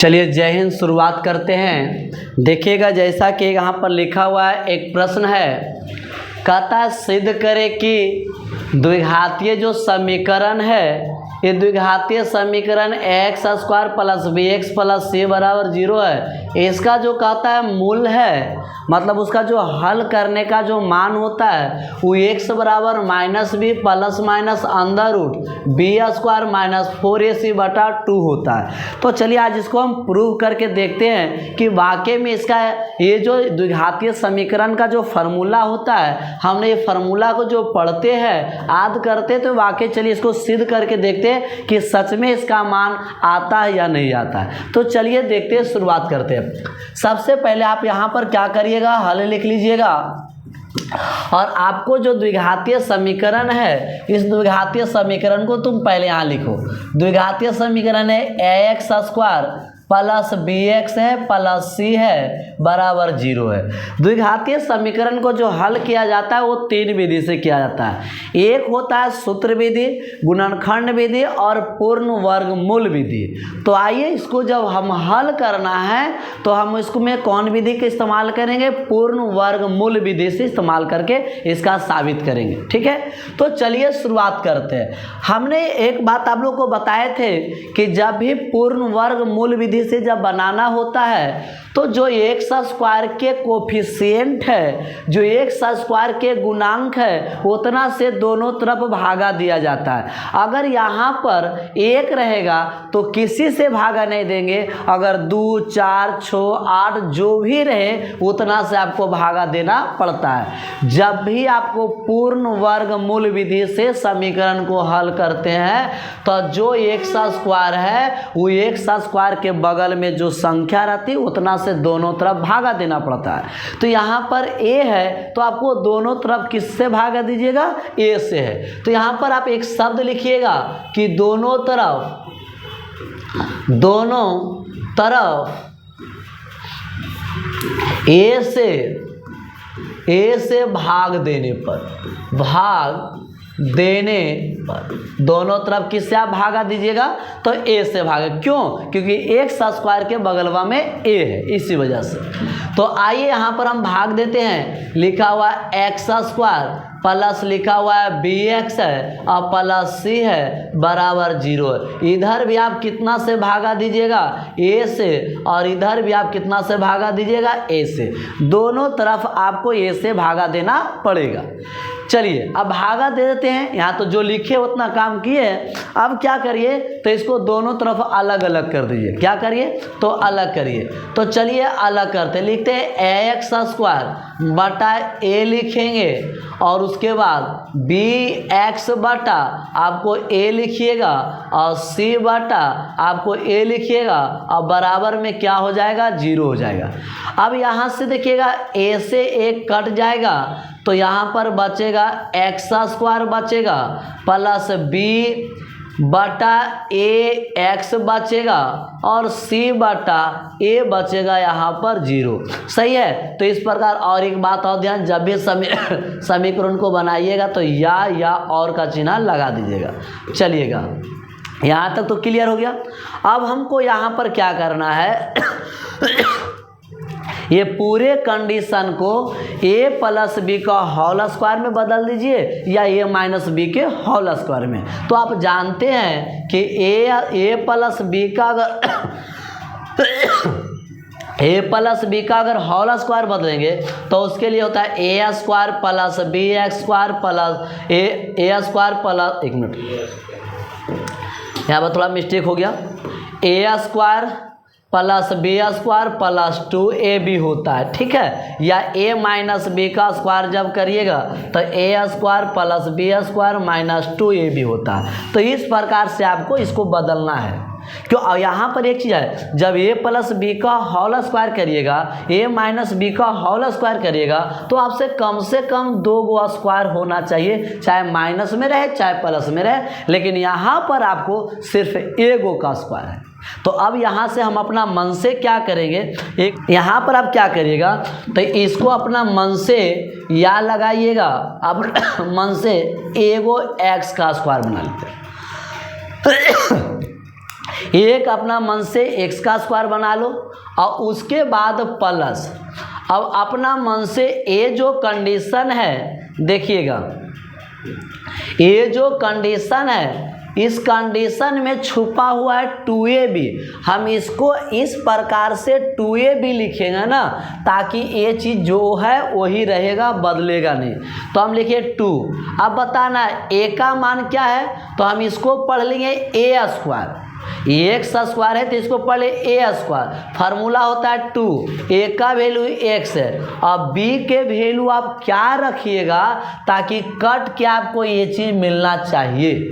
चलिए जय हिंद। शुरुआत करते हैं। देखिएगा जैसा कि यहाँ पर लिखा हुआ है, एक प्रश्न है, कहता है सिद्ध करे कि द्विघातीय जो समीकरण है, ये द्विघातीय समीकरण x square plus b x plus c बराबर 0 है। इसका जो कहता है मूल है, मतलब उसका जो हल करने का जो मान होता है वो एक्स बराबर minus b plus minus under root b square minus 4ac/2 होता है। तो चलिए आज इसको हम प्रूव करके देखते हैं कि वाकई में इसका ये जो द्विघातीय समीकरण का जो फार्मूला होता है, हमने ये फार्मूला को जो पढ़ते हैं याद करते तो वाकई चलिए इसको सिद्ध करके देखते हैं कि सच में इसका मान आता है या नहीं आता है। तो चलिए देखते हैं, शुरुआत करते हैं। सबसे पहले आप यहाँ पर क्या करिएगा, हल लिख लीजिएगा और आपको जो द्विघातीय समीकरण है, इस द्विघातीय समीकरण को तुम पहले यहाँ लिखो। द्विघातीय समीकरण है ax square plus b x है प्लस सी है बराबर 0 है। द्विघातीय समीकरण को जो हल किया जाता है वो 3 विधि से किया जाता है। एक होता है सूत्र विधि, गुणनखंड विधि और पूर्ण वर्गमूल विधि। तो आइए इसको जब हम हल करना है तो हम इसको में कौन विधि का इस्तेमाल करेंगे, पूर्ण वर्गमूल विधि से इस्तेमाल करके इसका साबित करेंगे। ठीक है, तो चलिए शुरुआत करते हैं। हमने एक बात आप लोग को बताए थे कि जब भी पूर्ण वर्गमूल विधि से जब बनाना होता है तो जो एक्स स्क्वायर के कोफिशिएंट है, जो एक्स स्क्वायर के गुणांक है, उतना से दोनों तरफ भागा दिया जाता है। अगर यहाँ पर 1 रहेगा तो किसी से भागा नहीं देंगे, अगर 2, 4, 6, 8 जो भी रहे उतना से आपको भागा देना पड़ता है। जब भी आपको पूर्ण वर्गमूल विधि से समीकरण को हल करते हैं तो जो एक्स स्क्वायर है वो एक्स स्क्वायर के बगल में जो संख्या रहती है उतना से दोनों तरफ भागा देना पड़ता है। तो यहाँ पर a है तो आपको दोनों तरफ किससे भागा दीजिएगा, a से है। तो यहाँ पर आप एक शब्द लिखिएगा कि दोनों तरफ a से भाग देने पर दोनों तरफ किससे आप भागा दीजिएगा, तो a से भागे। क्यों? क्योंकि एक्स स्क्वायर के बगलवा में a है, इसी वजह से। तो आइए यहाँ पर हम भाग देते हैं। लिखा हुआ है एक्स स्क्वायर प्लस लिखा हुआ है बी एक्स है और प्लस सी है बराबर 0 है। इधर भी आप कितना से भागा दीजिएगा, a से, और इधर भी आप कितना से भागा दीजिएगा, a से। दोनों तरफ आपको a से भागा देना पड़ेगा। चलिए अब भागा दे देते हैं। यहाँ तो जो लिखे उतना काम किए। अब क्या करिए, तो इसको दोनों तरफ अलग अलग कर दीजिए। क्या करिए, तो अलग करिए। तो चलिए अलग करते, लिखते हैं एक्स स्क्वायर बटा a लिखेंगे और उसके बाद बी एक्स बटा आपको a लिखिएगा और c बटा आपको a लिखिएगा और बराबर में क्या हो जाएगा, 0 हो जाएगा। अब यहाँ से देखिएगा a से 1 कट जाएगा तो यहाँ पर बचेगा एक्स स्क्वायर बचेगा प्लस बी बटा a एक्स बचेगा और c बटा a बचेगा यहाँ पर 0। सही है। तो इस प्रकार और एक बात और ध्यान, जब भी समीकरण को बनाइएगा तो या और का चिन्ह लगा दीजिएगा। चलिएगा यहाँ तक तो क्लियर हो गया। अब हमको यहाँ पर क्या करना है, ये पूरे कंडीशन को a प्लस बी का होल स्क्वायर में बदल दीजिए या a माइनस बी के होल स्क्वायर में। तो आप जानते हैं कि a प्लस बी का अगर a प्लस बी का अगर होल स्क्वायर बदलेंगे तो उसके लिए होता है a square plus b x square plus a square plus, एक मिनट यहाँ पर थोड़ा मिस्टेक हो गया, a square plus b square plus 2ab होता है। ठीक है, या a माइनस बी का स्क्वायर जब करिएगा तो a square plus b square minus 2ab होता है। तो इस प्रकार से आपको इसको बदलना है। क्यों? यहाँ पर एक चीज़ है, जब a प्लस बी का होल स्क्वायर करिएगा, a माइनस बी का होल स्क्वायर करिएगा तो आपसे कम से कम 2 गो स्क्वायर होना चाहिए, चाहे माइनस में रहे चाहे प्लस में रहे। लेकिन यहाँ पर आपको सिर्फ 1 गो का स्क्वायर है। तो अब यहाँ से हम अपना मन से क्या करेंगे, एक यहाँ पर आप क्या करिएगा, तो इसको अपना मन से या लगाइएगा, अब मन से एगो एक्स का स्क्वायर बना लेते हैं। एक अपना मन से x का स्क्वायर बना लो और उसके बाद प्लस। अब अपना मन से ये जो कंडीशन है देखिएगा, ये जो कंडीशन है इस कंडीशन में छुपा हुआ है 2ab। हम इसको इस प्रकार से 2ab लिखेंगे ना, ताकि ये चीज़ जो है वही रहेगा, बदलेगा नहीं। तो हम लिखे 2। अब बताना a का मान क्या है, तो हम इसको पढ़ लेंगे a स्क्वायर। x स्क्वायर है तो इसको पढ़ ले a स्क्वायर। फार्मूला होता है 2, a का वैल्यू x है। अब b के वैल्यू आप क्या रखिएगा, ताकि कट के आपको ये चीज़ मिलना चाहिए।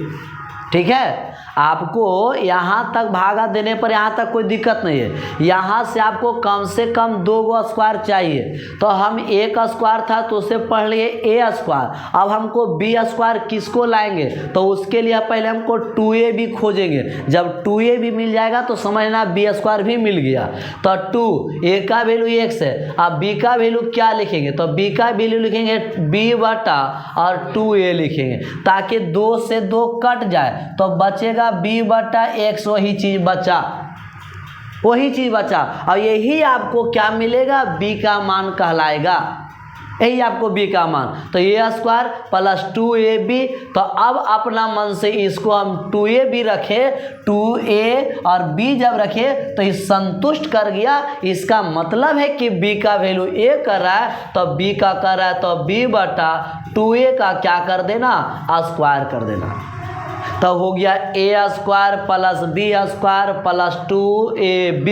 ठीक है, आपको यहाँ तक भागा देने पर यहाँ तक कोई दिक्कत नहीं है। यहाँ से आपको कम से कम 2 गो स्क्वायर चाहिए, तो हम एक स्क्वायर था तो उसे पढ़ लिए ए स्क्वायर। अब हमको बी स्क्वायर किसको लाएंगे, तो उसके लिए पहले हमको 2ab खोजेंगे। जब 2ab मिल जाएगा तो समझना बी स्क्वायर भी मिल गया। तो 2 a का वैल्यू x है, अब b का वैल्यू क्या लिखेंगे, तो b का वैल्यू लिखेंगे b बटा और 2a लिखेंगे, ताकि 2 से 2 कट जाए तो बचेगा b बटा x। वही चीज बचा, वही चीज बचा। और यही आपको क्या मिलेगा, b का मान कहलाएगा। यही आपको b का मान, तो a स्क्वायर प्लस 2ab। तो अब अपना मन से इसको हम 2ab रखे, 2a और b जब रखे तो इस संतुष्ट कर गया। इसका मतलब है कि b का वैल्यू a कर रहा है तो b का कर रहा है, तो b बटा 2a का क्या कर देना, स्क्वायर कर देना। तो हो गया a square plus b square plus 2ab।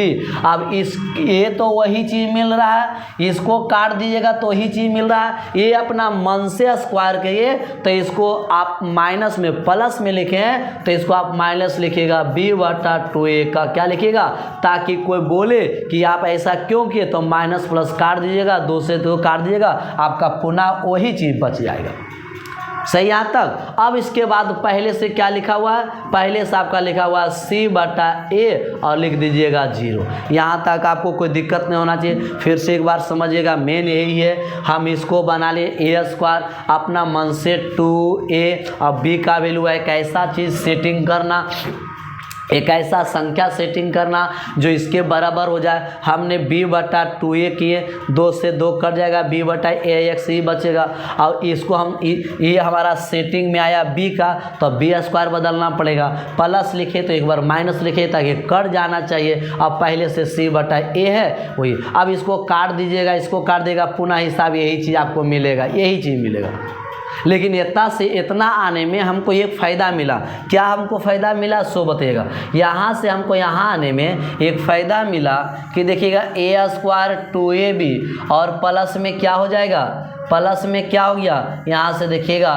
अब इस ये तो वही चीज़ मिल रहा है, इसको काट दीजिएगा तो वही चीज़ मिल रहा है। ये अपना मन से स्क्वायर करिए तो इसको आप माइनस में प्लस में लिखें, तो इसको आप माइनस लिखिएगा, b बटा 2a का क्या लिखिएगा, ताकि कोई बोले कि आप ऐसा क्यों किए, तो माइनस प्लस काट दीजिएगा, 2 से 2 काट दीजिएगा, आपका पुनः वही चीज़ बच जाएगा। सही यहाँ तक। अब इसके बाद पहले से क्या लिखा हुआ है, पहले से आपका लिखा हुआ है c बटा a और लिख दीजिएगा 0। यहाँ तक आपको कोई दिक्कत नहीं होना चाहिए। फिर से एक बार समझिएगा, मेन यही है, हम इसको बना लिए a स्क्वायर, अपना मन से 2a और b का वैल्यू है, एक ऐसा चीज़ सेटिंग करना, एक ऐसा संख्या सेटिंग करना जो इसके बराबर हो जाए। हमने b बटा 2a किए, 2 से 2 कट जाएगा, b बटा ax ही बचेगा। और इसको हम ये हमारा सेटिंग में आया b का, तो b स्क्वायर बदलना पड़ेगा, प्लस लिखे तो एक बार माइनस लिखे ताकि कट जाना चाहिए। अब पहले से c बटा a है वही, अब इसको काट दीजिएगा, इसको काट देगा, पुनः हिसाब यही चीज़ आपको मिलेगा, यही चीज़ मिलेगा। लेकिन इतना से इतना आने में हमको एक फ़ायदा मिला। क्या हमको फ़ायदा मिला सो बताइएगा। यहाँ से हमको यहाँ आने में एक फ़ायदा मिला कि देखिएगा a स्क्वायर 2ab और प्लस में क्या हो जाएगा, प्लस में क्या हो गया, यहाँ से देखिएगा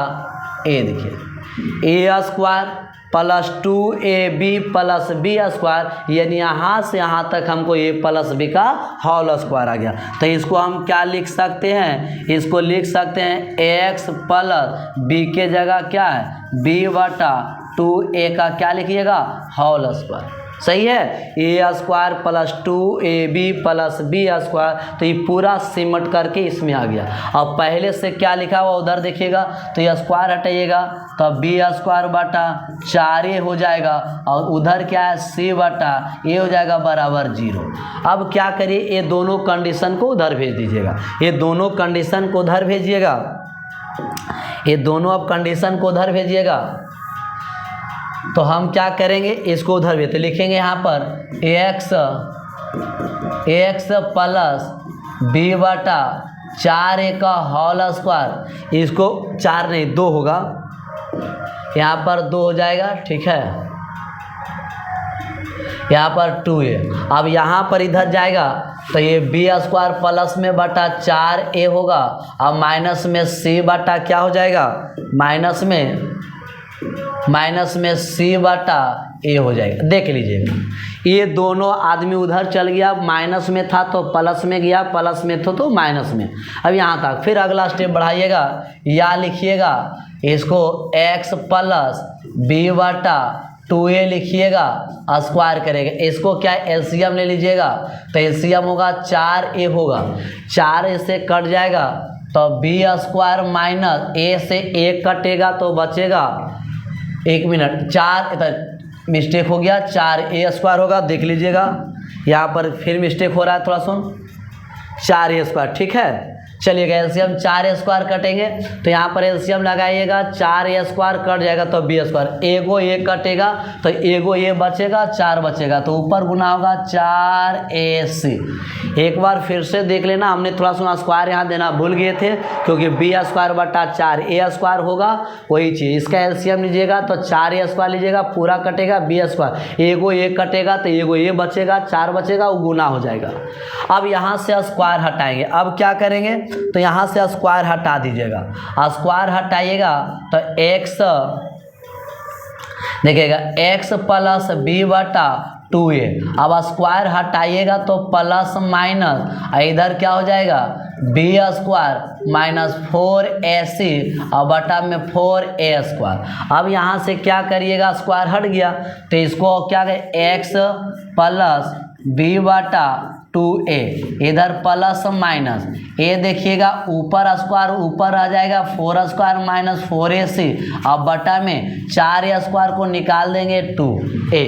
a, देखिए a square plus 2ab plus b square, यानी यहाँ से यहाँ तक हमको a प्लस b का होल स्क्वायर आ गया। तो इसको हम क्या लिख सकते हैं, इसको लिख सकते हैं x प्लस b के जगह क्या है, b बटा 2a का क्या लिखिएगा, होल स्क्वायर। सही है, a square plus 2ab plus b square. तो ये पूरा सिमट करके इसमें आ गया। अब पहले से क्या लिखा हुआ उधर देखिएगा, तो ये स्क्वायर हटाइएगा तो b स्क्वायर बटा 4a हो जाएगा, और उधर क्या है c बटा a हो जाएगा बराबर 0। अब क्या करिए, ये दोनों कंडीशन को उधर भेज दीजिएगा, ये दोनों कंडीशन को उधर भेजिएगा, ये दोनों अब कंडीशन को उधर भेजिएगा। तो हम क्या करेंगे, इसको उधर भी तो लिखेंगे यहाँ पर ax प्लस b बटा 4a का होल स्क्वायर। इसको 4 नहीं 2 होगा, यहाँ पर 2 हो जाएगा, ठीक है, यहाँ पर 2a। अब यहाँ पर इधर जाएगा तो ये b स्क्वायर प्लस में बटा 4a होगा, अब माइनस में c बटा क्या हो जाएगा, माइनस में c बटा a हो जाएगा। देख लीजिएगा, ये दोनों आदमी उधर चल गया, माइनस में था तो प्लस में गया, प्लस में था तो माइनस में। अब यहाँ तक फिर अगला स्टेप बढ़ाइएगा, या लिखिएगा इसको x प्लस b बटा 2a लिखिएगा, स्क्वायर करेगा। इसको क्या एलसीएम ले लीजिएगा, तो एलसीएम होगा 4a होगा, 4a से कट जाएगा तो b स्क्वायर माइनस a से 1 कटेगा तो बचेगा, 1 मिनट, 4 इधर मिस्टेक हो गया, 4a² होगा, देख लीजिएगा यहाँ पर फिर मिस्टेक हो रहा है, थोड़ा सुन, 4a², ठीक है। चलिएगा एलसीएम 4a² कटेंगे तो यहाँ पर एलसीएम लगाइएगा, 4a² कट जाएगा तो b², एगो ए कटेगा तो एगो ए बचेगा, 4 बचेगा तो ऊपर गुना होगा 4ac। एक बार फिर से देख लेना, हमने थोड़ा सा स्क्वायर यहाँ देना भूल गए थे क्योंकि b² बटा 4a² होगा वही चीज़। इसका एलसीएम लीजिएगा तो 4a² लीजिएगा, पूरा कटेगा b², एगो ए कटेगा तो एगो ए बचेगा, 4 बचेगा, वो गुना हो जाएगा। अब यहाँ से स्क्वायर हटाएंगे, अब क्या करेंगे तो यहाँ से स्क्वायर हटा दीजिएगा, स्क्वायर हटाइएगा तो x देखिएगा x प्लस b बटा 2a। अब स्क्वायर हटाइएगा तो प्लस माइनस, इधर क्या हो जाएगा b² माइनस 4ac और बटा में 4a²। अब यहाँ से क्या करिएगा, स्क्वायर हट गया तो इसको क्या करें, x प्लस b बटा 2a, इधर प्लस माइनस a देखिएगा ऊपर स्क्वायर ऊपर आ जाएगा, 4² माइनस 4ac अब बटा में 4a² को निकाल देंगे 2a,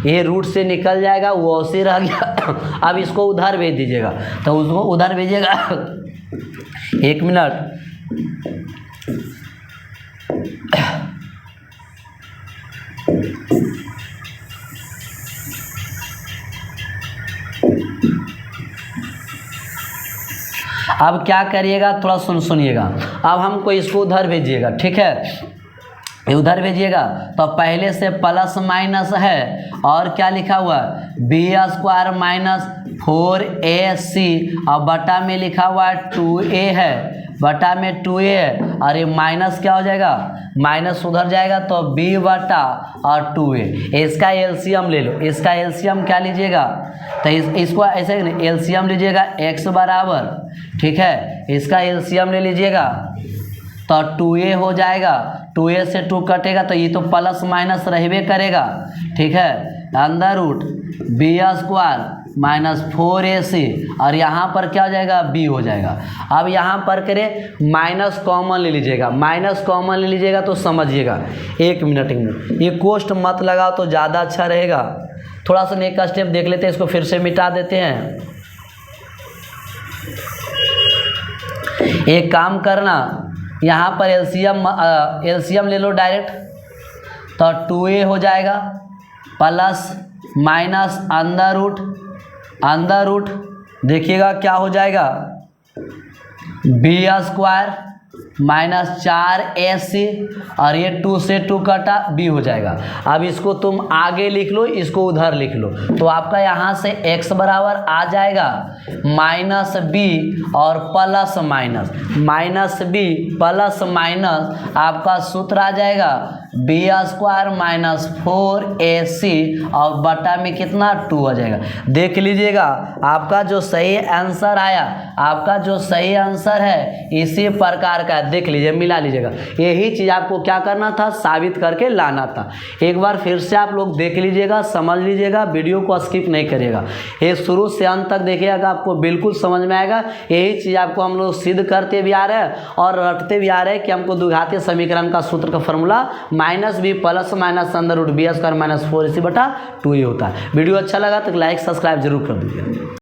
ये रूट से निकल जाएगा, वो ऐसे रह गया। अब इसको उधर भेज दीजिएगा तो उसको उधर भेजिएगा, 1 मिनट। अब क्या करिएगा, थोड़ा सुनिएगा, अब हमको इसको उधर भेजिएगा, ठीक है, उधर भेजिएगा तो पहले से प्लस माइनस है और क्या लिखा हुआ है b² माइनस 4ac और बटा में लिखा हुआ है 2a है, बटा में 2a है और ये माइनस क्या हो जाएगा, माइनस उधर जाएगा तो b बटा और 2a। इसका एलसीएम ले लो, इसका एलसीएम क्या लीजिएगा तो इसको ऐसे एलसीएम लीजिएगा x बराबर, ठीक है, इसका एलसीएम ले लीजिएगा तो 2a हो जाएगा, 2a से 2 कटेगा तो ये तो प्लस माइनस रहबे करेगा, ठीक है, अंदर रूट b² माइनस 4ac और यहाँ पर क्या हो जाएगा b हो जाएगा। अब यहाँ पर करें माइनस कॉमन ले लीजिएगा, माइनस कॉमन ले लीजिएगा तो समझिएगा, 1 मिनट, ये कोष्ट मत लगाओ तो ज़्यादा अच्छा रहेगा। थोड़ा सा एक स्टेप देख लेते हैं, इसको फिर से मिटा देते हैं। एक काम करना, यहाँ पर एलसीएम ले लो डायरेक्ट तो 2a हो जाएगा प्लस माइनस अंदर रूट देखिएगा क्या हो जाएगा b² माइनस 4ac और ये 2 से 2 कटा b हो जाएगा। अब इसको तुम आगे लिख लो, इसको उधर लिख लो तो आपका यहाँ से x बराबर आ जाएगा माइनस b और प्लस माइनस आपका सूत्र आ जाएगा b² माइनस 4ac और बटा में कितना 2 आ जाएगा। देख लीजिएगा आपका जो सही आंसर आया, आपका जो सही आंसर है इसी प्रकार का, देख लीजिए मिला लीजिएगा। यही चीज़ आपको क्या करना था, साबित करके लाना था। एक बार फिर से आप लोग देख लीजिएगा, समझ लीजिएगा, वीडियो को स्किप नहीं करिएगा, ये शुरू से अंत तक देखिएगा, आपको बिल्कुल समझ में आएगा। यही चीज़ आपको हम लोग सिद्ध करते भी आ रहे हैं और रटते भी आ रहे हैं कि हमको द्विघातीय समीकरण का सूत्र का formula minus b plus minus अंदर रूट b² माइनस 4ac बटा 2a होता है। वीडियो अच्छा लगा तो लाइक सब्सक्राइब जरूर कर दीजिए।